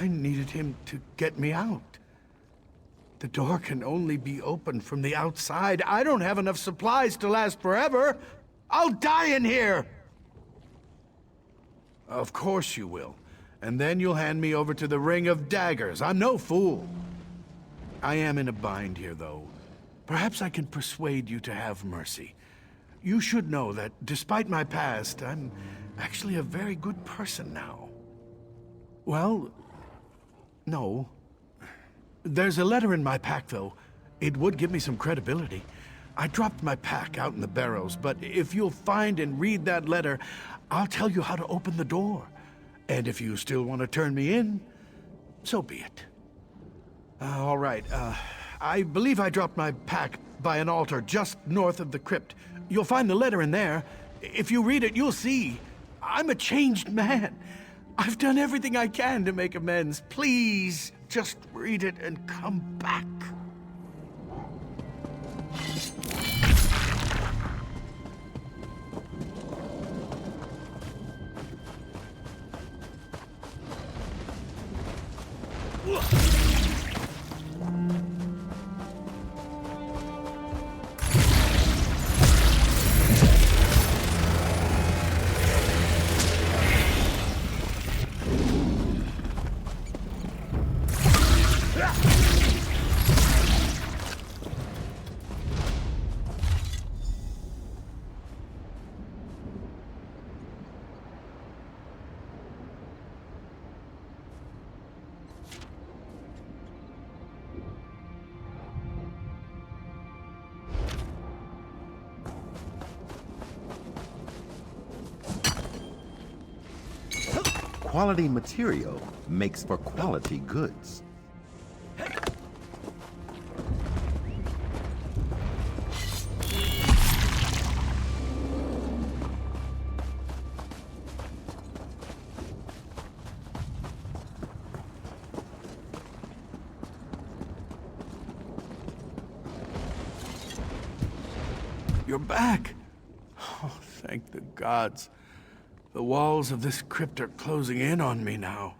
needed him to get me out. The door can only be opened from the outside. I don't have enough supplies to last forever. I'll die in here! Of course you will. And then you'll hand me over to the Ring of Daggers. I'm no fool. I am in a bind here, though. Perhaps I can persuade you to have mercy. You should know that, despite my past, I'm actually a very good person now. Well, no. There's a letter in my pack, though. It would give me some credibility. I dropped my pack out in the barrows, but if you'll find and read that letter, I'll tell you how to open the door. And if you still want to turn me in, so be it. All right, I believe I dropped my pack by an altar just north of the crypt. You'll find the letter in there. If you read it, you'll see. I'm a changed man. I've done everything I can to make amends. Please, just read it and come back. Quality material makes for quality goods. You're back. Oh, thank the gods. The walls of this crypt are closing in on me now.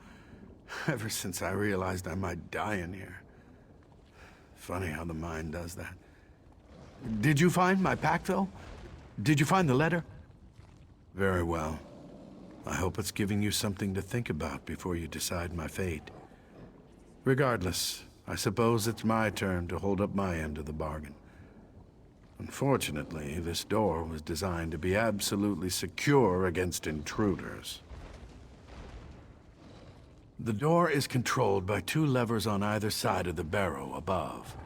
Ever since I realized I might die in here. Funny how the mind does that. Did you find my pack, though? Did you find the letter? Very well. I hope it's giving you something to think about before you decide my fate. Regardless, I suppose it's my turn to hold up my end of the bargain. Unfortunately, this door was designed to be absolutely secure against intruders. The door is controlled by 2 levers on either side of the barrow above.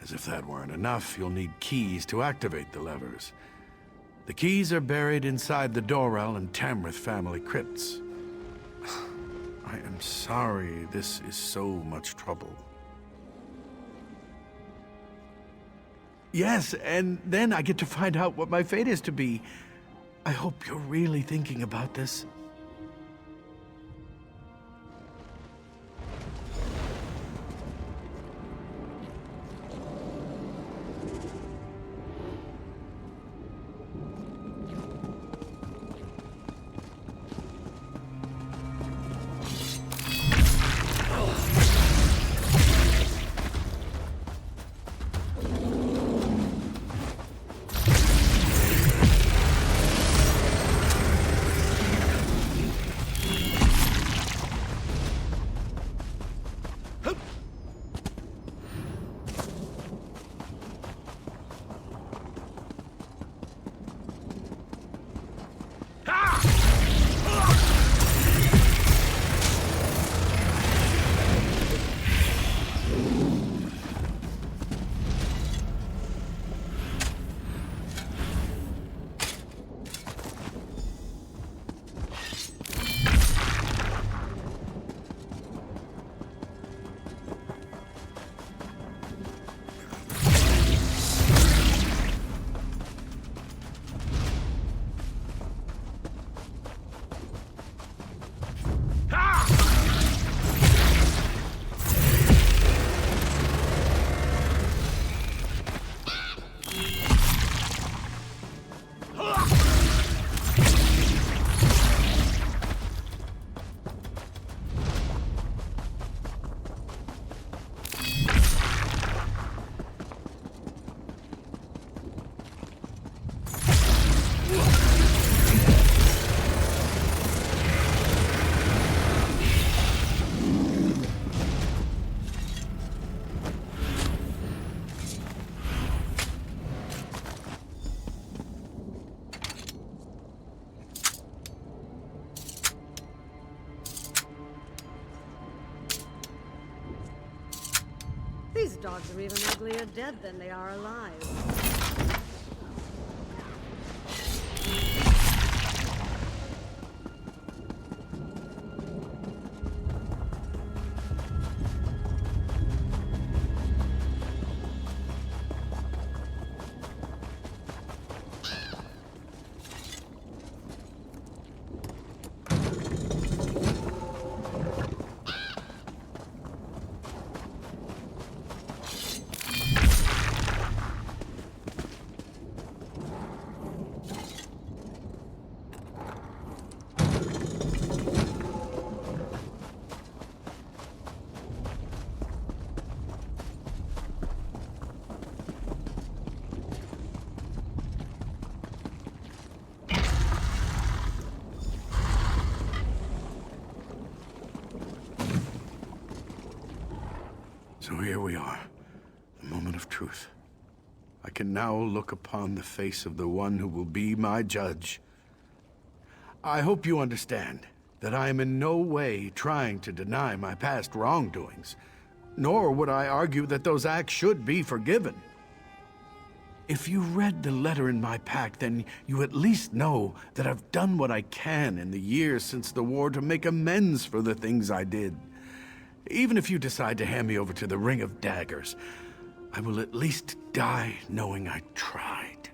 As if that weren't enough, you'll need keys to activate the levers. The keys are buried inside the Dorel and Tamrith family crypts. I am sorry this is so much trouble. Yes, and then I get to find out what my fate is to be. I hope you're really thinking about this. are even uglier dead than they are alive. So here we are, the moment of truth. I can now look upon the face of the one who will be my judge. I hope you understand that I am in no way trying to deny my past wrongdoings, nor would I argue that those acts should be forgiven. If you read the letter in my pack, then you at least know that I've done what I can in the years since the war to make amends for the things I did. Even if you decide to hand me over to the Ring of Daggers, I will at least die knowing I tried.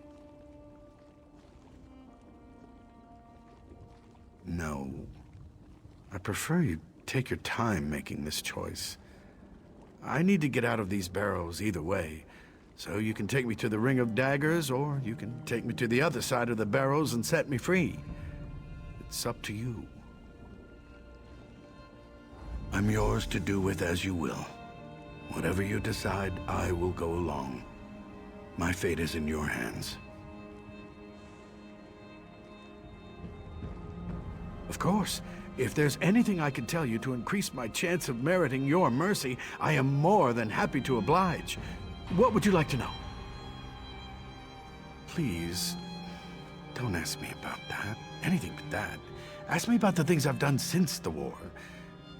No. I prefer you take your time making this choice. I need to get out of these barrows either way, so you can take me to the Ring of Daggers, or you can take me to the other side of the barrows and set me free. It's up to you. I'm yours to do with as you will. Whatever you decide, I will go along. My fate is in your hands. Of course, if there's anything I can tell you to increase my chance of meriting your mercy, I am more than happy to oblige. What would you like to know? Please, don't ask me about that. Anything but that. Ask me about the things I've done since the war.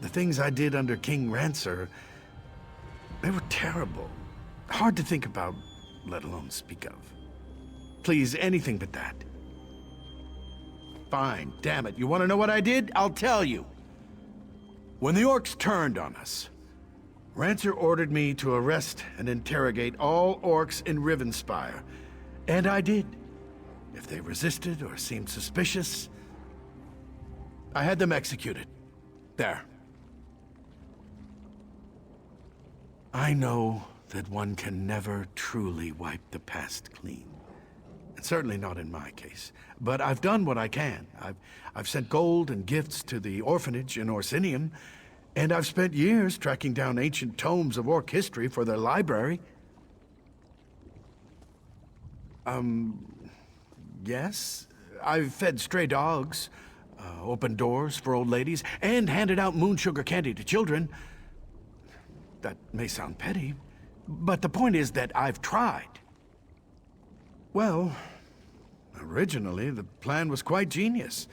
The things I did under King Rancer, they were terrible. Hard to think about, let alone speak of. Please, anything but that. Fine, damn it. You want to know what I did? I'll tell you. When the orcs turned on us, Rancer ordered me to arrest and interrogate all orcs in Rivenspire. And I did. If they resisted or seemed suspicious, I had them executed. There. I know that one can never truly wipe the past clean. And certainly not in my case. But I've done what I can. I've sent gold and gifts to the orphanage in Orsinium, and I've spent years tracking down ancient tomes of orc history for their library. Yes. I've fed stray dogs, opened doors for old ladies, and handed out moon sugar candy to children. That may sound petty, but the point is that I've tried. Well, originally the plan was quite genius.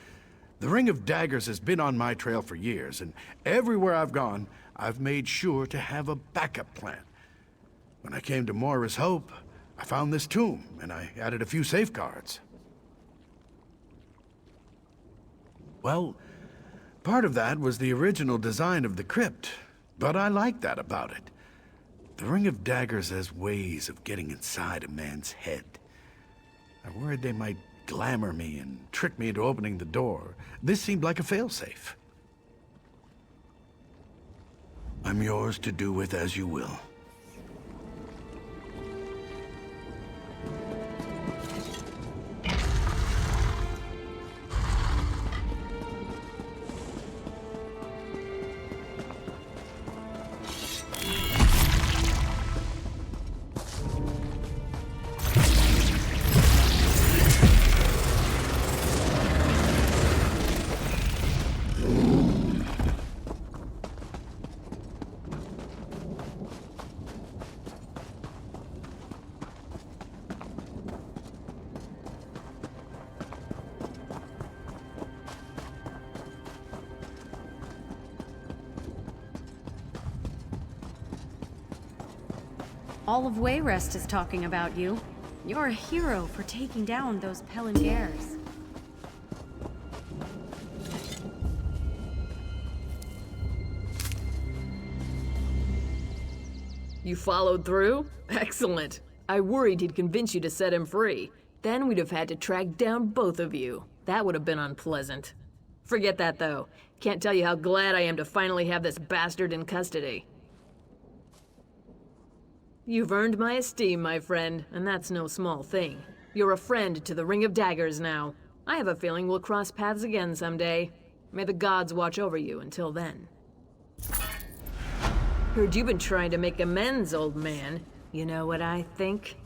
The Ring of Daggers has been on my trail for years, and everywhere I've gone, I've made sure to have a backup plan. When I came to Moira's Hope, I found this tomb, and I added a few safeguards. Well, part of that was the original design of the crypt, but I like that about it. The Ring of Daggers has ways of getting inside a man's head. I worried they might glamour me and trick me into opening the door. This seemed like a failsafe. I'm yours to do with as you will. All of Wayrest is talking about you. You're a hero for taking down those FlamingGnats. You followed through? Excellent. I worried he'd convince you to set him free. Then we'd have had to track down both of you. That would have been unpleasant. Forget that, though. Can't tell you how glad I am to finally have this bastard in custody. You've earned my esteem, my friend, and that's no small thing. You're a friend to the Ring of Daggers now. I have a feeling we'll cross paths again someday. May the gods watch over you until then. Heard you've been trying to make amends, old man. You know what I think?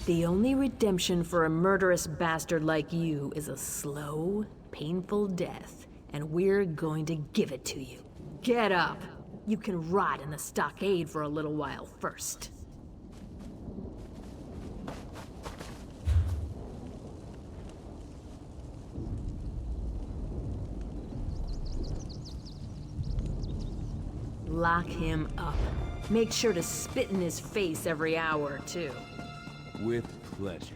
The only redemption for a murderous bastard like you is a slow, painful death, and we're going to give it to you. Get up! You can rot in the stockade for a little while first. Lock him up. Make sure to spit in his face every hour, too. With pleasure.